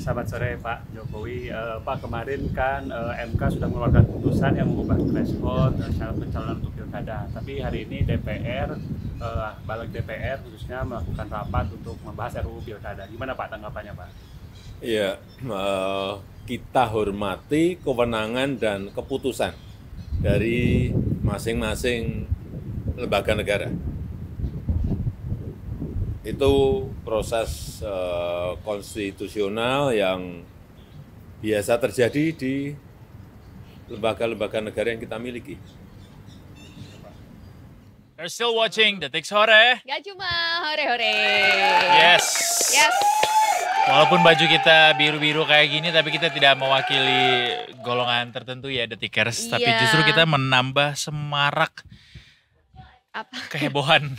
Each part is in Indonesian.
Selamat sore Pak Jokowi. Pak, kemarin kan MK sudah mengeluarkan putusan yang mengubah threshold syarat pencalonan untuk pilkada. Tapi hari ini DPR, balik DPR khususnya melakukan rapat untuk membahas RUU pilkada. Gimana Pak tanggapannya Pak? Ya, kita hormati kewenangan dan keputusan dari masing-masing lembaga negara. Itu proses konstitusional yang biasa terjadi di lembaga-lembaga negara yang kita miliki. You're still watching Detik Sore. Gak cuma hore-hore. Yes. Yes. Walaupun baju kita biru-biru kayak gini, tapi kita tidak mewakili golongan tertentu ya Detikers. Tapi Iya. justru kita menambah semarak Apa? kehebohan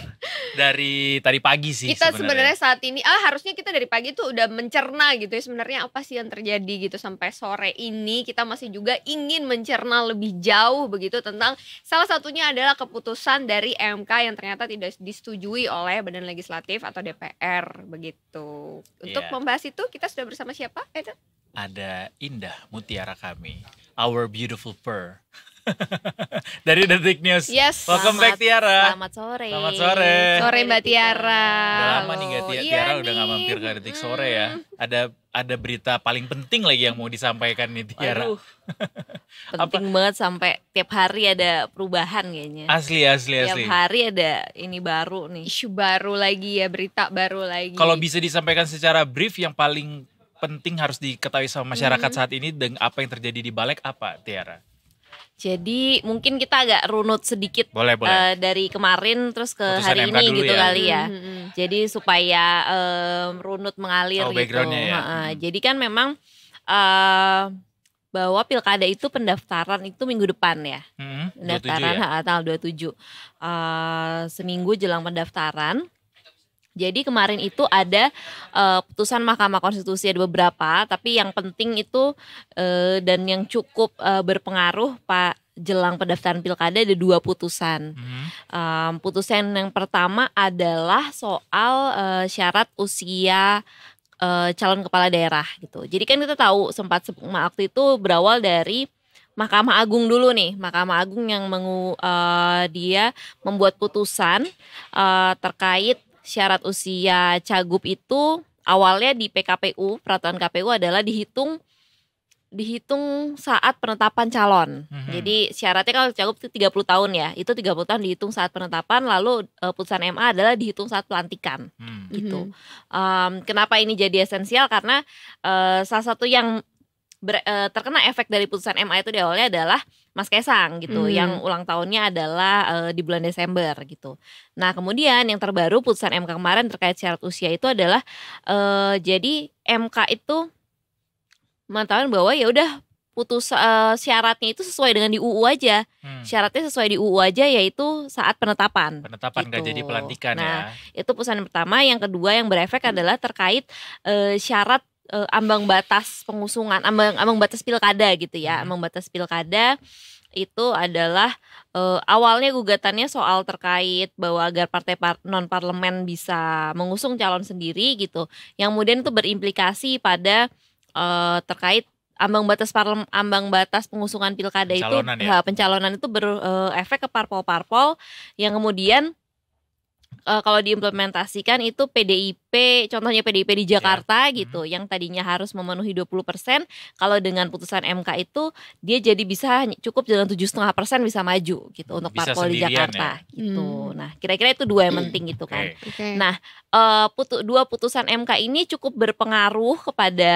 dari tadi pagi sih Kita sebenarnya saat ini, harusnya kita dari pagi tuh udah mencerna gitu ya sebenarnya apa sih yang terjadi gitu sampai sore ini kita masih juga ingin mencerna lebih jauh begitu tentang salah satunya adalah keputusan dari MK yang ternyata tidak disetujui oleh Badan Legislatif atau DPR begitu. Untuk Iya. membahas itu kita sudah bersama siapa? Eda? Ada Indah Mutiara kami, our beautiful pearl. Dari Detik News. Yes. Welcome back Tiara. Selamat sore. Selamat sore. Sore Mbak Tiara. Udah lama nih gak Halo. Tiara Iya udah gak nih. mampir ke Detik Sore ya. Ada berita paling penting lagi yang mau disampaikan nih Tiara. Waduh, penting banget sampai tiap hari ada perubahan kayaknya. Asli. Tiap hari ada ini baru nih. Isu baru lagi ya, berita baru lagi. Kalau bisa disampaikan secara brief yang paling penting harus diketahui sama masyarakat saat ini dengan apa yang terjadi di Balik apa Tiara? Jadi mungkin kita agak runut sedikit Boleh. dari kemarin terus ke Putusan hari MK ini dulu gitu ya. kali ya. Jadi supaya runut mengalir Tahu gitu. backgroundnya ya. Jadi kan memang bahwa pilkada itu pendaftaran itu minggu depan ya. 27 Pendaftaran ya? tanggal 27. Seminggu jelang pendaftaran. Jadi kemarin itu ada putusan Mahkamah Konstitusi ada beberapa, tapi yang penting itu dan yang cukup berpengaruh Pak jelang pendaftaran pilkada ada 2 putusan. Putusan yang pertama adalah soal syarat usia calon kepala daerah gitu. Jadi kan kita tahu waktu itu berawal dari Mahkamah Agung dulu nih, Mahkamah Agung yang dia membuat putusan terkait syarat usia cagup itu awalnya di PKPU, peraturan KPU adalah dihitung saat penetapan calon. Jadi syaratnya kalau cagup itu 30 tahun ya, itu 30 tahun dihitung saat penetapan, lalu putusan MA adalah dihitung saat pelantikan gitu. Kenapa ini jadi esensial? Karena salah satu yang terkena efek dari putusan MA itu di awalnya adalah Mas Kaisang gitu, yang ulang tahunnya adalah di bulan Desember gitu. Nah kemudian yang terbaru putusan MK kemarin terkait syarat usia itu adalah jadi MK itu mengatakan bahwa ya udah syaratnya itu sesuai dengan di UU aja, syaratnya sesuai di UU aja yaitu saat penetapan. Penetapan gak gitu. jadi pelantikan Nah, ya. itu putusan yang pertama. Yang kedua yang berefek adalah terkait syarat ambang batas pengusungan, ambang batas pilkada gitu ya. Ambang batas pilkada itu adalah awalnya gugatannya soal terkait bahwa agar partai non parlemen bisa mengusung calon sendiri gitu. Yang kemudian itu berimplikasi pada terkait ambang batas pengusungan pilkada Pencalonan itu pencalonan itu berefek ke parpol-parpol yang kemudian kalau diimplementasikan itu contohnya PDIP di Jakarta gitu, yang tadinya harus memenuhi 20%, kalau dengan putusan MK itu dia jadi bisa cukup dengan 7,5% bisa maju gitu untuk Bisa parpol di sendirian Jakarta gitu. Nah kira-kira itu 2 yang penting gitu kan. Oke. Nah, 2 putusan MK ini cukup berpengaruh kepada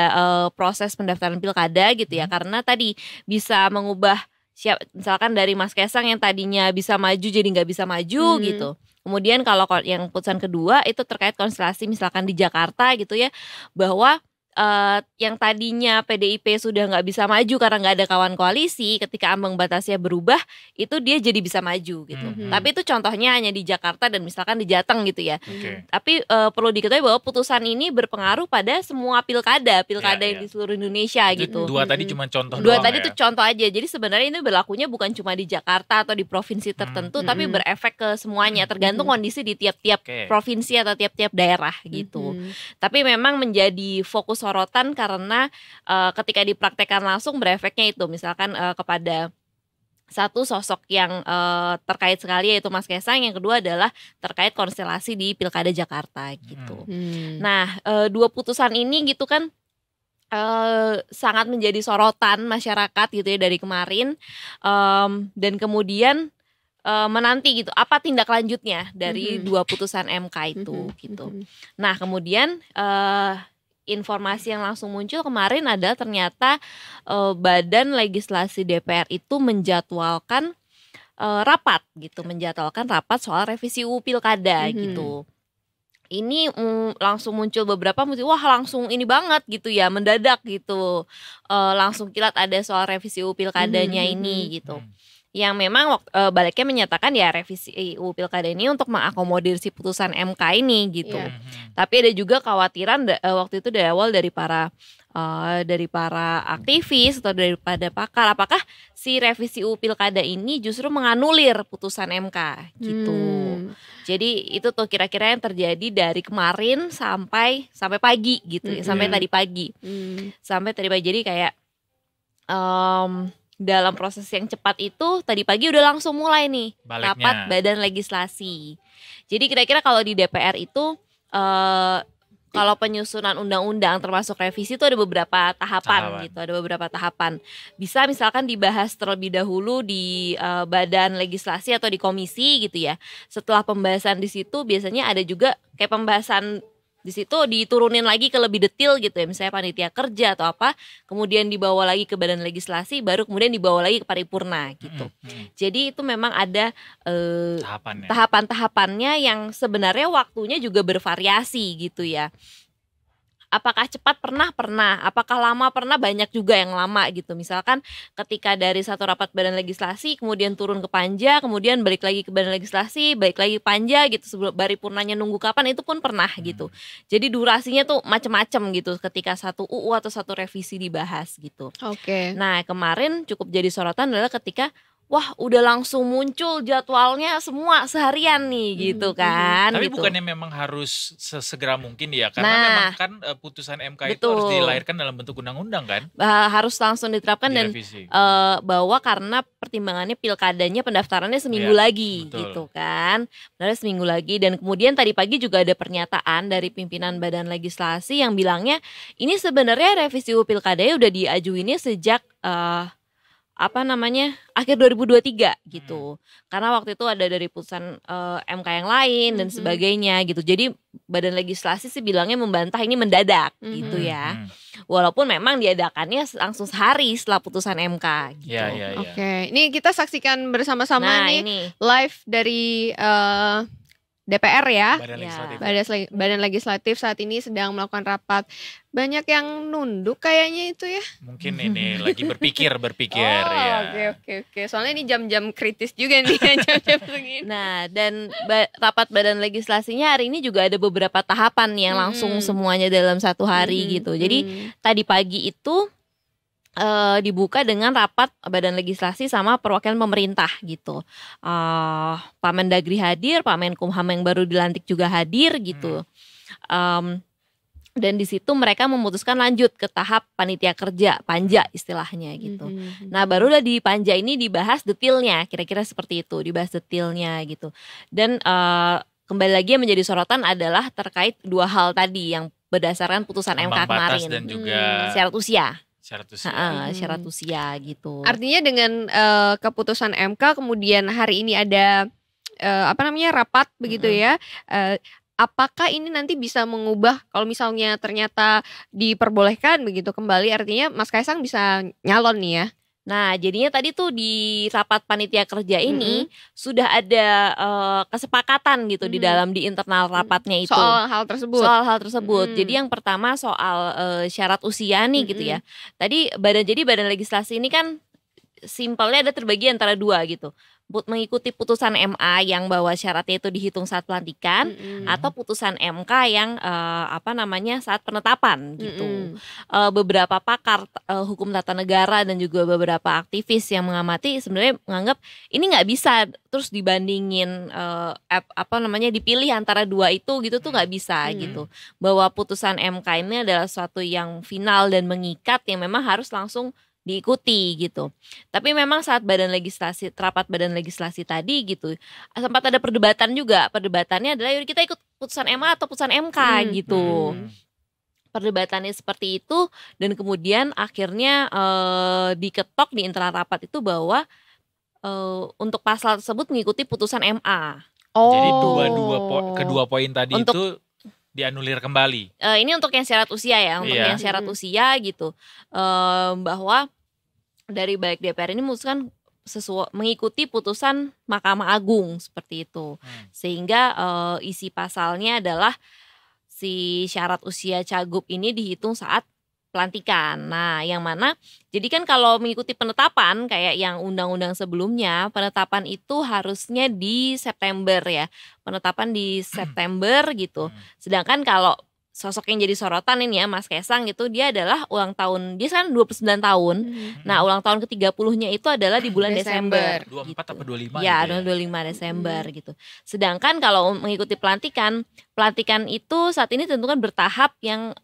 proses pendaftaran pilkada gitu ya, karena tadi bisa mengubah misalkan dari Mas Kaisang yang tadinya bisa maju jadi nggak bisa maju gitu. Kemudian kalau yang putusan kedua itu terkait konstelasi misalkan di Jakarta gitu ya, bahwa yang tadinya PDIP sudah nggak bisa maju karena nggak ada kawan koalisi, ketika ambang batasnya berubah itu dia jadi bisa maju gitu. Tapi itu contohnya hanya di Jakarta dan misalkan di Jateng gitu ya. Tapi perlu diketahui bahwa putusan ini berpengaruh pada semua pilkada yang di seluruh Indonesia gitu. Dua tadi cuma contoh Dua doang tadi ya. itu contoh aja. Jadi sebenarnya ini berlakunya bukan cuma di Jakarta atau di provinsi tertentu, tapi berefek ke semuanya, tergantung kondisi di tiap-tiap Oke. provinsi atau tiap-tiap daerah gitu. Tapi memang menjadi fokus sorotan karena ketika dipraktekkan langsung berefeknya itu misalkan kepada satu sosok yang terkait sekali yaitu Mas Kaisang, yang kedua adalah terkait konstelasi di Pilkada Jakarta gitu. Nah, dua putusan ini gitu kan sangat menjadi sorotan masyarakat gitu ya dari kemarin, dan kemudian menanti gitu apa tindak lanjutnya dari dua putusan MK itu gitu. Nah, kemudian informasi yang langsung muncul kemarin ada ternyata Badan Legislasi DPR itu menjadwalkan rapat soal revisi UU Pilkada gitu. Ini langsung muncul beberapa wah langsung ini banget gitu ya, mendadak gitu, langsung kilat ada soal revisi UU Pilkadanya ini gitu. Yang memang Baliknya menyatakan ya revisi UU Pilkada ini untuk mengakomodir si putusan MK ini gitu. Tapi ada juga kekhawatiran waktu itu dari awal dari para aktivis atau daripada pakar, apakah si revisi UU Pilkada ini justru menganulir putusan MK gitu. Jadi itu tuh kira-kira yang terjadi dari kemarin sampai pagi gitu ya, sampai tadi pagi. Sampai tadi pagi, jadi kayak dalam proses yang cepat itu tadi pagi udah langsung mulai nih rapat Badan Legislasi. Jadi kira-kira kalau di DPR itu kalau penyusunan undang-undang termasuk revisi itu ada beberapa tahapan gitu, ada beberapa tahapan. Bisa misalkan dibahas terlebih dahulu di Badan Legislasi atau di komisi gitu ya. Setelah pembahasan di situ biasanya ada juga kayak pembahasan di situ diturunin lagi ke lebih detail gitu ya, misalnya panitia kerja atau apa, kemudian dibawa lagi ke Badan Legislasi, baru kemudian dibawa lagi ke paripurna gitu. Jadi itu memang ada tahapan-tahapannya yang sebenarnya waktunya juga bervariasi gitu ya. Apakah cepat pernah, apakah lama pernah, banyak juga yang lama gitu. Misalkan ketika dari satu rapat Badan Legislasi kemudian turun ke Panja, kemudian balik lagi ke Badan Legislasi, balik lagi ke Panja gitu, sebelum paripurnanya nunggu kapan itu pun pernah gitu. Jadi durasinya tuh macam-macam gitu ketika satu UU atau satu revisi dibahas gitu. Nah, kemarin cukup jadi sorotan adalah ketika wah udah langsung muncul jadwalnya semua seharian nih gitu kan. Tapi gitu. bukannya memang harus sesegera mungkin ya, karena memang kan putusan MK itu harus dilahirkan dalam bentuk undang-undang kan. Harus langsung diterapkan dan bahwa karena pertimbangannya pilkadanya pendaftarannya seminggu lagi gitu kan. Benar, seminggu lagi. Dan kemudian tadi pagi juga ada pernyataan dari pimpinan Badan Legislasi yang bilangnya ini sebenarnya revisi UU Pilkadanya udah diajuinnya sejak akhir 2023 gitu. Karena waktu itu ada dari putusan MK yang lain dan sebagainya gitu. Jadi Badan Legislasi sih bilangnya membantah ini mendadak gitu ya. Walaupun memang diadakannya langsung sehari setelah putusan MK gitu. Oke, ini kita saksikan bersama-sama nih live dari DPR ya. Badan Legislatif saat ini sedang melakukan rapat. Banyak yang nunduk kayaknya itu ya. Mungkin ini lagi berpikir Oke. Soalnya ini jam-jam kritis juga nih jam-jam segini. Nah, dan rapat Badan Legislasinya hari ini juga ada beberapa tahapan yang langsung semuanya dalam satu hari gitu. Jadi tadi pagi itu dibuka dengan rapat Badan Legislasi sama perwakilan pemerintah gitu. Pak Mendagri hadir, Pak Menkumham yang baru dilantik juga hadir gitu. Dan di situ mereka memutuskan lanjut ke tahap panitia kerja, panja istilahnya gitu. Nah, barulah di panja ini dibahas detailnya, kira-kira seperti itu, dibahas detailnya gitu. Dan kembali lagi yang menjadi sorotan adalah terkait dua hal tadi yang berdasarkan putusan MK kemarin. Dan juga syarat usia. Syarat usia gitu. Artinya dengan keputusan MK kemudian hari ini ada rapat begitu ya. Apakah ini nanti bisa mengubah kalau misalnya ternyata diperbolehkan begitu kembali, artinya Mas Kaisang bisa nyalon nih ya? Nah, jadinya tadi tuh di rapat panitia kerja ini sudah ada kesepakatan gitu di internal rapatnya itu. Soal hal tersebut. Jadi yang pertama soal syarat usia nih gitu ya. Tadi Badan Legislasi ini kan simpelnya ada terbagi antara dua gitu. Mengikuti putusan MA yang bahwa syaratnya itu dihitung saat pelantikan, atau putusan MK yang saat penetapan gitu. Beberapa pakar hukum tata negara dan juga beberapa aktivis yang mengamati sebenarnya menganggap ini nggak bisa terus dibandingin dipilih antara dua itu gitu tuh nggak bisa gitu. Bahwa putusan MK ini adalah suatu yang final dan mengikat yang memang harus langsung diikuti gitu. Tapi memang saat rapat badan legislasi tadi gitu, sempat ada perdebatan juga. Perdebatannya adalah yuk kita ikut putusan MA atau putusan MK gitu. Perdebatannya seperti itu, dan kemudian akhirnya diketok di internal rapat itu bahwa untuk pasal tersebut mengikuti putusan MA. Jadi kedua poin tadi Untuk- itu dianulir kembali. Ini untuk yang syarat usia ya, untuk Iya. yang syarat usia gitu, bahwa dari Balik DPR ini memutuskan mengikuti putusan Mahkamah Agung seperti itu, sehingga isi pasalnya adalah si syarat usia cagup ini dihitung saat pelantikan. Nah, yang mana jadi kan kalau mengikuti penetapan kayak yang undang-undang sebelumnya, penetapan itu harusnya di September ya. Penetapan di September gitu. Sedangkan kalau sosok yang jadi sorotan ini ya Mas Kaisang gitu, dia adalah ulang tahun, dia kan 29 tahun. Nah, ulang tahun ke-30-nya itu adalah di bulan Desember. 24 gitu. apa 25 Ya, gitu ya? 25 Desember gitu. Sedangkan kalau mengikuti pelantikan itu saat ini tentu kan bertahap yang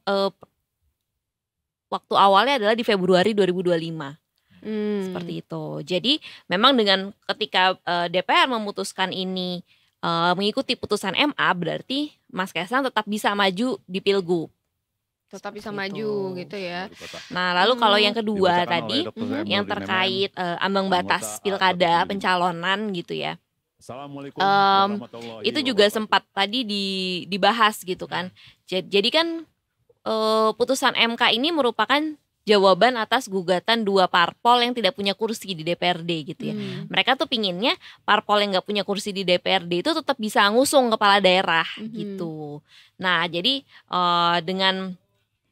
waktu awalnya adalah di Februari 2025. Seperti itu. Jadi memang dengan ketika DPR memutuskan ini mengikuti putusan MA, berarti Mas Kaisang tetap bisa maju di Pilgub. Tetap bisa Gitu. maju gitu ya. Nah, lalu kalau yang kedua Dibacakan tadi oleh Dr. Zainul yang Dinem, terkait ambang anggota batas pilkada APPD. pencalonan gitu ya. Assalamualaikum warahmatullahi Itu juga wabarakatuh. sempat tadi dibahas gitu kan. Jadi kan putusan MK ini merupakan jawaban atas gugatan 2 parpol yang tidak punya kursi di DPRD gitu ya. Mereka tuh pinginnya parpol yang nggak punya kursi di DPRD itu tetap bisa ngusung kepala daerah gitu. Nah, jadi dengan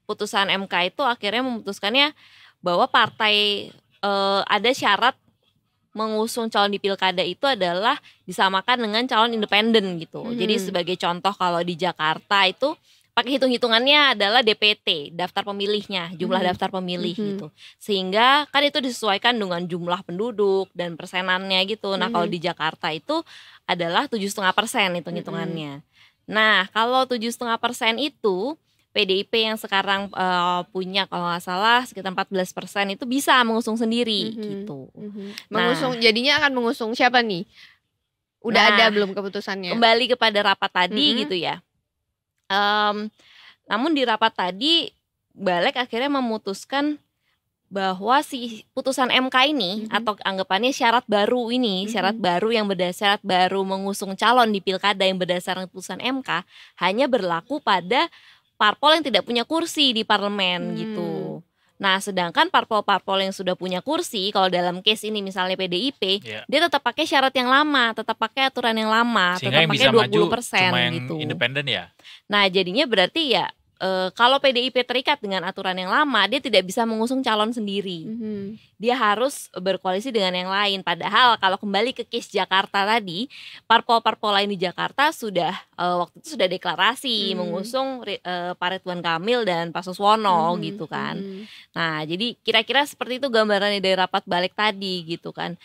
putusan MK itu akhirnya memutuskannya bahwa partai ada syarat mengusung calon di pilkada itu adalah disamakan dengan calon independen gitu. Jadi sebagai contoh kalau di Jakarta itu pakai hitung-hitungannya adalah DPT, daftar pemilihnya, jumlah daftar pemilih gitu. Sehingga kan itu disesuaikan dengan jumlah penduduk dan persenannya gitu. Nah, kalau di Jakarta itu adalah 7,5% hitung-hitungannya. Nah, kalau 7,5% itu PDIP yang sekarang punya kalau nggak salah sekitar 14% itu bisa mengusung sendiri gitu. Mengusung, jadinya akan mengusung siapa nih? Udah Nah, ada belum keputusannya? Kembali kepada rapat tadi gitu ya. Namun di rapat tadi Balik akhirnya memutuskan bahwa si putusan MK ini atau anggapannya syarat baru ini, syarat baru yang syarat baru mengusung calon di pilkada yang berdasarkan putusan MK hanya berlaku pada parpol yang tidak punya kursi di parlemen gitu. Nah, sedangkan parpol-parpol yang sudah punya kursi, kalau dalam case ini misalnya PDIP, dia tetap pakai syarat yang lama, tetap pakai aturan yang lama, Sehingga tetap yang pakai bisa maju 20% cuma yang gitu. independen ya. Nah, jadinya berarti ya kalau PDIP terikat dengan aturan yang lama, dia tidak bisa mengusung calon sendiri. Dia harus berkoalisi dengan yang lain. Padahal kalau kembali ke case Jakarta tadi, parpol-parpol lain di Jakarta sudah waktu itu sudah deklarasi mengusung Pak Ridwan Kamil dan Pak Suswono gitu kan. Nah, jadi kira-kira seperti itu gambarannya dari rapat Balik tadi gitu kan.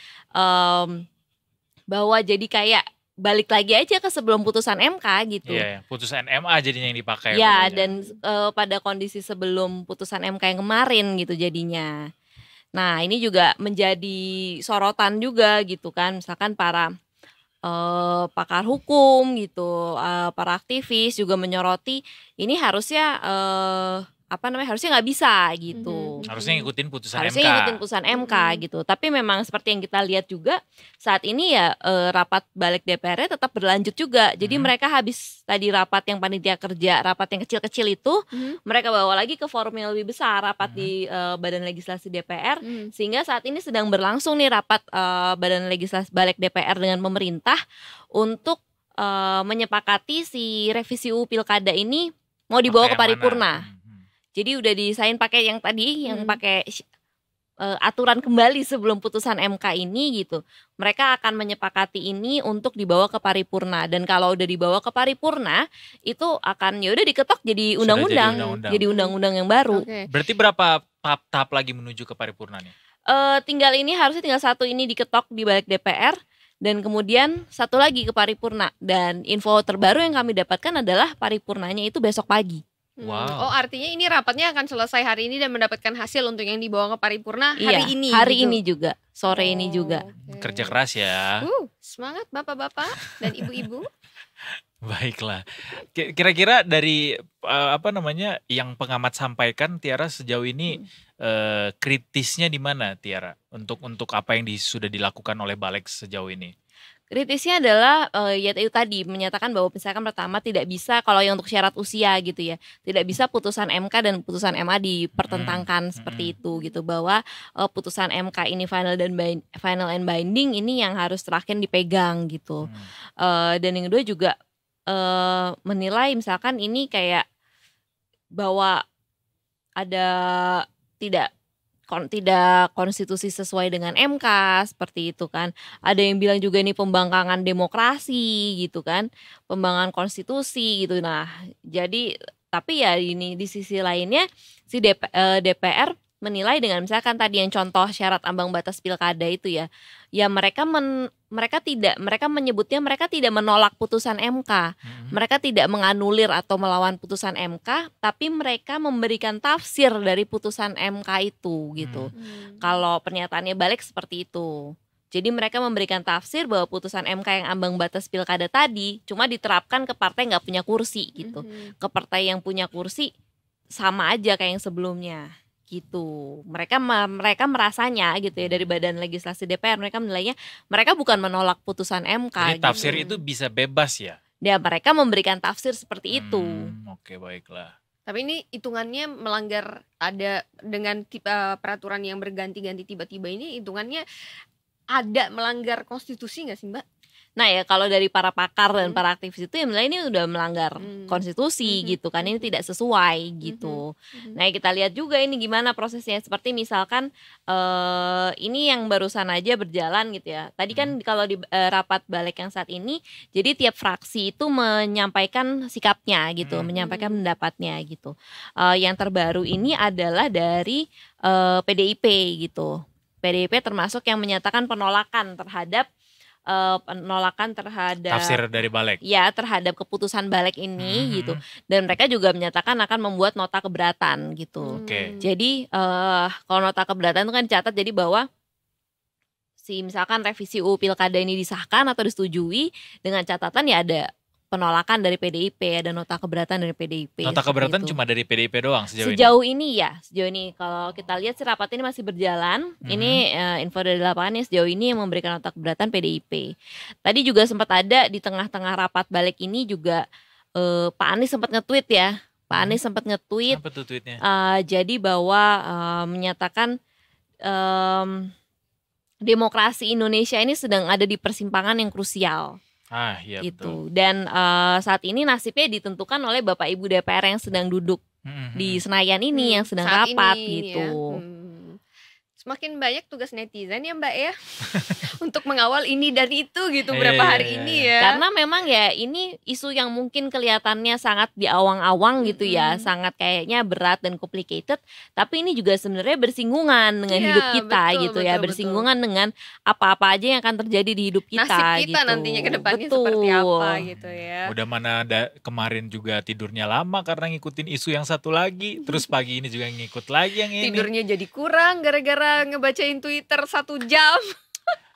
Bahwa jadi kayak balik lagi aja ke sebelum putusan MK gitu. Iya, putusan MA jadinya yang dipakai. Ya, pokoknya. dan pada kondisi sebelum putusan MK yang kemarin gitu jadinya. Nah, ini juga menjadi sorotan juga gitu kan. Misalkan para pakar hukum gitu, para aktivis juga menyoroti ini harusnya harusnya nggak bisa gitu. Harusnya ngikutin putusan Harusnya MK. ngikutin putusan MK gitu. Tapi memang seperti yang kita lihat juga saat ini ya rapat Balik DPR-nya tetap berlanjut juga. Jadi mereka habis tadi rapat yang panitia kerja, rapat yang kecil-kecil itu mereka bawa lagi ke forum yang lebih besar, rapat di Badan Legislasi DPR. Sehingga saat ini sedang berlangsung nih rapat Badan Legislasi Balik DPR dengan pemerintah untuk menyepakati si revisi UU Pilkada ini mau dibawa Pakai ke yang paripurna. mana? Jadi udah disain pakai yang tadi, yang pakai aturan kembali sebelum putusan MK ini gitu. Mereka akan menyepakati ini untuk dibawa ke paripurna, dan kalau udah dibawa ke paripurna itu akan ya udah diketok jadi Sudah jadi undang-undang, undang-undang. jadi undang-undang yang baru. Oke. Berarti berapa tahap lagi menuju ke paripurna nih? Tinggal ini harusnya tinggal satu ini diketok di balik DPR dan kemudian satu lagi ke paripurna, dan info terbaru yang kami dapatkan adalah paripurnanya itu besok pagi. Wow. Oh, artinya ini rapatnya akan selesai hari ini dan mendapatkan hasil untuk yang dibawa ke paripurna hari Iya, ini. hari gitu? ini juga, sore ini juga. Oke. Kerja keras ya. Semangat bapak-bapak dan ibu-ibu. Baiklah. Kira-kira dari yang pengamat sampaikan, Tiara, sejauh ini kritisnya di mana, Tiara? Untuk apa yang sudah dilakukan oleh Balik sejauh ini? Kritisnya adalah ya itu tadi menyatakan bahwa misalkan pertama tidak bisa, kalau yang untuk syarat usia gitu ya, tidak bisa putusan MK dan putusan MA dipertentangkan seperti itu gitu, bahwa putusan MK ini final and binding ini yang harus terakhir dipegang gitu. Dan yang kedua juga menilai misalkan ini kayak bahwa ada tidak konstitusi sesuai dengan MK seperti itu kan. Ada yang bilang juga ini pembangkangan demokrasi gitu kan, pembangkangan konstitusi gitu. Nah, jadi tapi ya ini di sisi lainnya si DPR menilai dengan misalkan tadi yang contoh syarat ambang batas pilkada itu ya mereka menyebutnya mereka tidak menolak putusan MK, mereka tidak menganulir atau melawan putusan MK, tapi mereka memberikan tafsir dari putusan MK itu gitu. Kalau pernyataannya Balik seperti itu. Jadi mereka memberikan tafsir bahwa putusan MK yang ambang batas pilkada tadi cuma diterapkan ke partai nggak punya kursi gitu, ke partai yang punya kursi sama aja kayak yang sebelumnya. Gitu. Mereka merasanya gitu ya, dari Badan Legislasi DPR mereka menilainya mereka bukan menolak putusan MK. Jadi tafsir gitu. itu bisa bebas ya? Ya mereka memberikan tafsir seperti itu. Oke, baiklah. Tapi ini hitungannya melanggar, ada dengan peraturan yang berganti-ganti tiba-tiba ini hitungannya ada melanggar konstitusi nggak sih Mbak? Nah ya kalau dari para pakar dan para aktivis itu yang menilai ini udah melanggar konstitusi gitu kan, ini tidak sesuai gitu. Nah kita lihat juga ini gimana prosesnya, seperti misalkan ini yang barusan aja berjalan gitu ya. Tadi kan kalau di rapat Balik yang saat ini, jadi tiap fraksi itu menyampaikan sikapnya gitu, menyampaikan pendapatnya gitu. Yang terbaru ini adalah dari PDIP gitu. PDIP termasuk yang menyatakan penolakan terhadap tafsir dari Balik. Ya, terhadap keputusan Balik ini gitu. Dan mereka juga menyatakan akan membuat nota keberatan gitu. Jadi kalau nota keberatan itu kan dicatat jadi bahwa misalkan revisi UU Pilkada ini disahkan atau disetujui dengan catatan ya ada penolakan dari PDIP, ada nota keberatan dari PDIP. Nota keberatan cuma dari PDIP doang sejauh ini? Sejauh ini kalau kita lihat sih rapat ini masih berjalan. Ini info dari lapangan sejauh ini yang memberikan nota keberatan PDIP. Tadi juga sempat ada di tengah-tengah rapat Balik ini juga Pak Anies sempat nge-tweet ya. Pak Anies sempat nge-tweet. Apa tuh tweetnya? Jadi bahwa menyatakan demokrasi Indonesia ini sedang ada di persimpangan yang krusial. Iya gitu. Dan saat ini nasibnya ditentukan oleh Bapak Ibu DPR yang sedang duduk di Senayan ini, yang sedang rapat gitu. Semakin banyak tugas netizen ya Mbak ya untuk mengawal ini dan itu gitu berapa hari ini ya. Karena memang ya ini isu yang mungkin kelihatannya sangat di awang-awang gitu ya, sangat kayaknya berat dan complicated, tapi ini juga sebenarnya bersinggungan dengan hidup kita gitu ya, bersinggungan dengan apa-apa aja yang akan terjadi di hidup kita. Nasib kita gitu. nantinya ke depannya seperti apa gitu ya. Udah mana ada kemarin juga tidurnya lama karena ngikutin isu yang satu lagi, terus pagi ini juga ngikut lagi yang ini. Tidurnya jadi kurang gara-gara ngebacain Twitter 1 jam.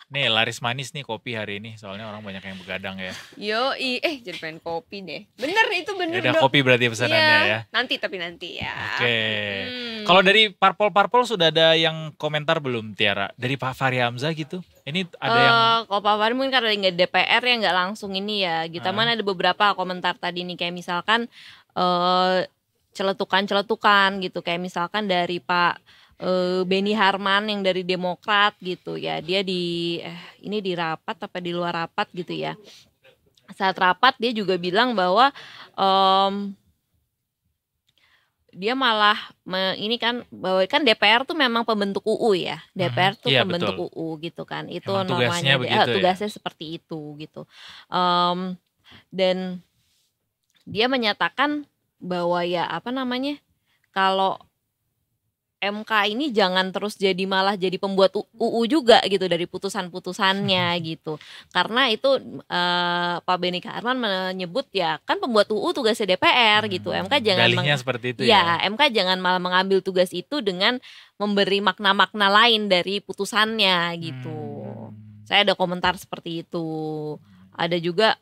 Nih laris manis nih kopi hari ini, soalnya orang banyak yang begadang ya. Jadi pengen kopi deh. Bener itu bener. Udah kopi berarti pesanannya ya. Nanti ya. Oke. Kalau dari parpol sudah ada yang komentar belum, Tiara? Dari Pak Fahri Hamzah gitu? Ini ada yang kalau Pak Fahri mungkin karena nggak DPR ya nggak langsung ini ya. Kita mana ada beberapa komentar tadi nih kayak misalkan celetukan gitu, kayak misalkan dari Pak Beni Harman yang dari Demokrat gitu ya, dia ini di rapat apa di luar rapat gitu ya. Saat rapat dia juga bilang bahwa dia malah ini kan bahwa kan DPR tuh memang pembentuk UU ya. DPR tuh Iya, pembentuk betul. UU gitu kan. Itu Emang tugasnya normanya begitu ya? tugasnya seperti itu gitu. Dan dia menyatakan bahwa ya apa namanya? Kalau MK ini jangan terus malah jadi pembuat UU juga gitu dari putusan-putusannya gitu. Karena itu Pak Benny Kaharman menyebut ya kan pembuat UU tugasnya DPR gitu. MK jangan Dalihnya seperti itu ya MK jangan malah mengambil tugas itu dengan memberi makna-makna lain dari putusannya gitu. Saya ada komentar seperti itu. Ada juga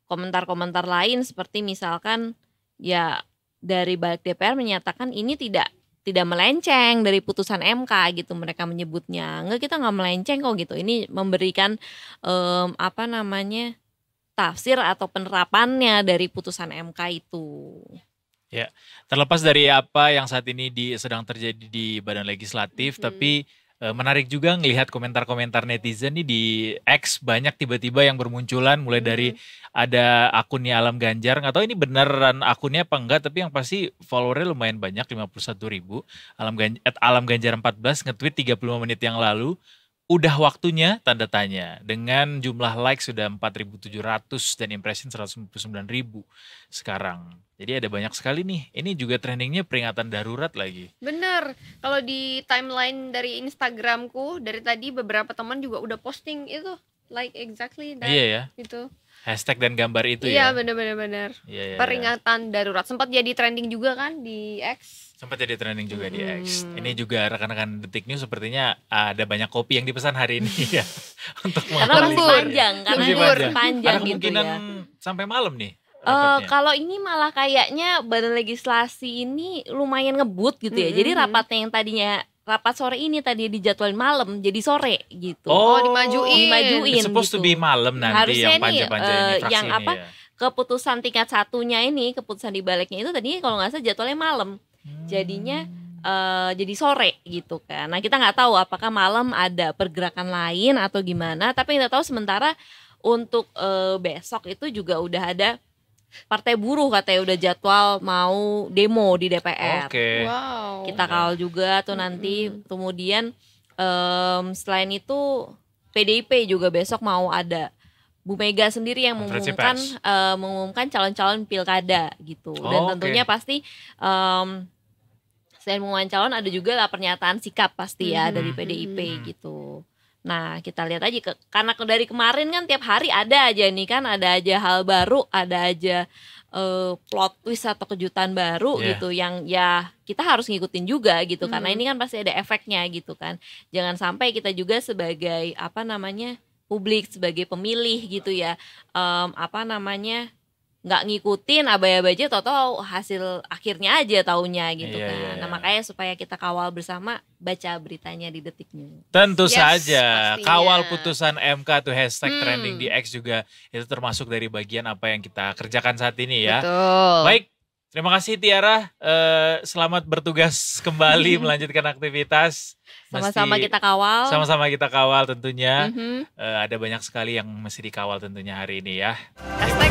komentar-komentar lain seperti misalkan ya dari balik DPR menyatakan ini tidak melenceng dari putusan MK gitu, mereka menyebutnya. Enggak, kita nggak melenceng kok gitu. Ini memberikan apa namanya tafsir atau penerapannya dari putusan MK itu. Ya, terlepas dari apa yang saat ini sedang terjadi di Badan Legislatif, tapi menarik juga ngelihat komentar-komentar netizen nih di X, banyak tiba-tiba yang bermunculan mulai dari ada akunnya Alam Ganjar, nggak tahu ini beneran akunnya apa enggak, tapi yang pasti followernya lumayan banyak, 51.000. Alam Ganjar 14 nge-tweet 35 menit yang lalu, udah waktunya tanda tanya, dengan jumlah like sudah 4.700 dan impression 159.000 sekarang. Jadi ada banyak sekali nih. Ini juga trendingnya peringatan darurat lagi. Bener, kalau di timeline dari Instagramku dari tadi beberapa teman juga udah posting itu like exactly that. Iya ya. Itu. Hashtag dan gambar itu Iya, ya. bener. Iya, Peringatan darurat sempat jadi trending juga kan di X. Sempat jadi trending juga di X. Ini juga rekan-rekan Detik News sepertinya ada banyak kopi yang dipesan hari ini ya. Untuk Karena masih panjang, karena Lebih panjang Ada gitu kemungkinan ya. sampai malam nih. rapatnya. Kalau ini malah kayaknya Badan Legislasi ini lumayan ngebut gitu ya. Jadi rapatnya yang tadinya rapat sore ini tadi dijadwalin malam jadi sore gitu. Oh, dimajuin. It's supposed to gitu. be malam nanti Harusnya yang nih, panja-panja ini fraksi yang ini apa, ya. Keputusan tingkat satunya ini, keputusan di baliknya itu tadinya kalau nggak salah jadwalnya malam. Jadinya jadi sore gitu kan. Nah, kita nggak tahu apakah malam ada pergerakan lain atau gimana, tapi kita tahu sementara untuk besok itu juga udah ada Partai Buruh katanya udah jadwal mau demo di DPR. Oke. Wow. Kita kawal juga tuh nanti. Kemudian selain itu PDIP juga besok mau ada. Bu Mega sendiri yang Konferensi mengumumkan calon-calon pilkada gitu. Dan tentunya pasti selain mengumumkan calon ada juga lah pernyataan sikap pasti ya dari PDIP gitu. Nah, kita lihat aja karena dari kemarin kan tiap hari ada aja nih kan, ada aja hal baru, ada aja plot twist atau kejutan baru gitu yang ya kita harus ngikutin juga gitu karena ini kan pasti ada efeknya gitu kan. Jangan sampai kita juga sebagai publik, sebagai pemilih gitu ya nggak ngikutin abai-abai aja, tau-tau hasil akhirnya aja taunya gitu kan. Nah, makanya supaya kita kawal bersama, baca beritanya di Detik News. Tentu saja, pastinya. kawal putusan MK tuh hashtag trending di X juga itu termasuk dari bagian apa yang kita kerjakan saat ini ya. Betul. Baik, terima kasih Tiara, selamat bertugas kembali melanjutkan aktivitas. Sama-sama kita kawal. Sama-sama kita kawal tentunya. Ada banyak sekali yang mesti dikawal tentunya hari ini ya. Hashtag